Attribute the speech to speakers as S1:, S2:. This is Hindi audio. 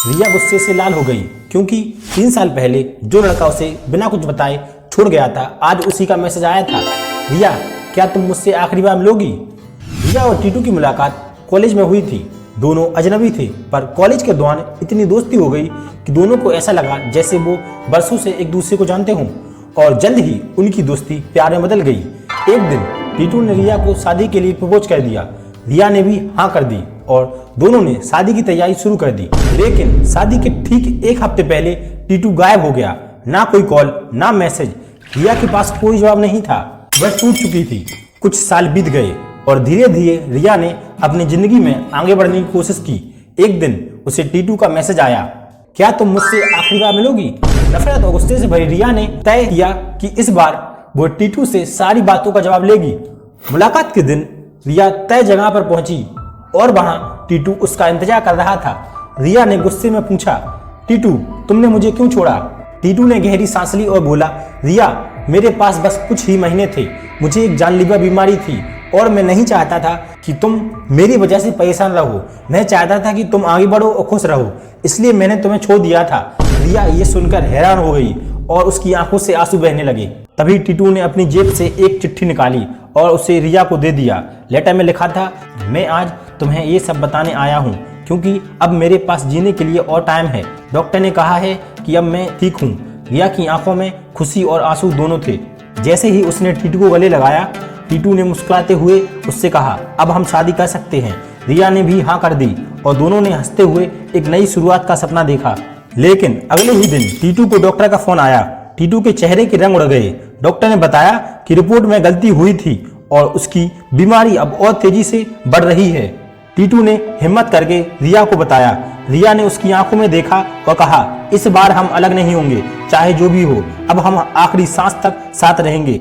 S1: रिया गुस्से से लाल हो गई क्योंकि 3 साल पहले जो लड़का उसे बिना कुछ बताए छोड़ गया था आज उसी का मैसेज आया था। रिया, क्या तुम मुझसे आखिरी बार मिलोगी? रिया और टीटू की मुलाकात कॉलेज में हुई थी। दोनों अजनबी थे पर कॉलेज के दौरान इतनी दोस्ती हो गई कि दोनों को ऐसा लगा जैसे वो बरसों से एक दूसरे को जानते हों और जल्द ही उनकी दोस्ती प्यार में बदल गई। एक दिन टीटू ने रिया को शादी के लिए प्रपोज कर दिया। रिया ने भी हाँ कर दी और दोनों ने शादी की तैयारी शुरू कर दी। लेकिन शादी के ठीक एक हफ्ते पहले टीटू गायब हो गया। ना कोई कॉल ना मैसेज। रिया के पास कोई जवाब नहीं था। वह टूट चुकी थी। कुछ साल बीत गए और धीरे धीरे रिया ने अपनी जिंदगी में आगे बढ़ने की कोशिश की। एक दिन उसे टीटू का मैसेज आया, क्या तुम मुझसे आखिरी बार मिलोगी? नफरत और गुस्से से भरी रिया ने तय किया कि इस बार वो टीटू से सारी बातों का जवाब लेगी। मुलाकात के दिन रिया तय जगह पर पहुंची और वहां टीटू उसका इंतजार कर रहा था। रिया ने गुस्से में पूछा, टीटू तुमने मुझे क्यों छोड़ा? टीटू ने गहरी सांस ली और बोला, रिया मेरे पास बस कुछ ही महीने थे। मुझे एक जानलेवा बीमारी थी और मैं नहीं चाहता था कि तुम मेरी वजह से परेशान रहो। मैं चाहता था कि तुम आगे बढ़ो और खुश रहो, इसलिए मैंने तुम्हें छोड़ दिया था। रिया ये सुनकर हैरान हो गई और उसकी आंखों से आंसू बहने लगे। तभी टीटू ने अपनी जेब से एक चिट्ठी निकाली और उसे रिया को दे दिया। लेटर में लिखा था, मैं आज तुम्हें ये सब बताने आया हूँ क्योंकि अब मेरे पास जीने के लिए और टाइम है। डॉक्टर ने कहा है कि अब मैं ठीक हूँ। रिया की आंखों में खुशी और आंसू दोनों थे। जैसे ही उसने टीटू को गले लगाया, टीटू ने मुस्कुराते हुए उससे कहा, अब हम शादी कर सकते हैं। रिया ने भी हाँ कर दी और दोनों ने हंसते हुए एक नई शुरुआत का सपना देखा। लेकिन अगले ही दिन टीटू को डॉक्टर का फोन आया। टीटू के चेहरे के रंग उड़ गए। डॉक्टर ने बताया कि रिपोर्ट में गलती हुई थी और उसकी बीमारी अब और तेजी से बढ़ रही है। टीटू ने हिम्मत करके रिया को बताया। रिया ने उसकी आंखों में देखा और कहा, इस बार हम अलग नहीं होंगे, चाहे जो भी हो। अब हम आखिरी सांस तक साथ रहेंगे।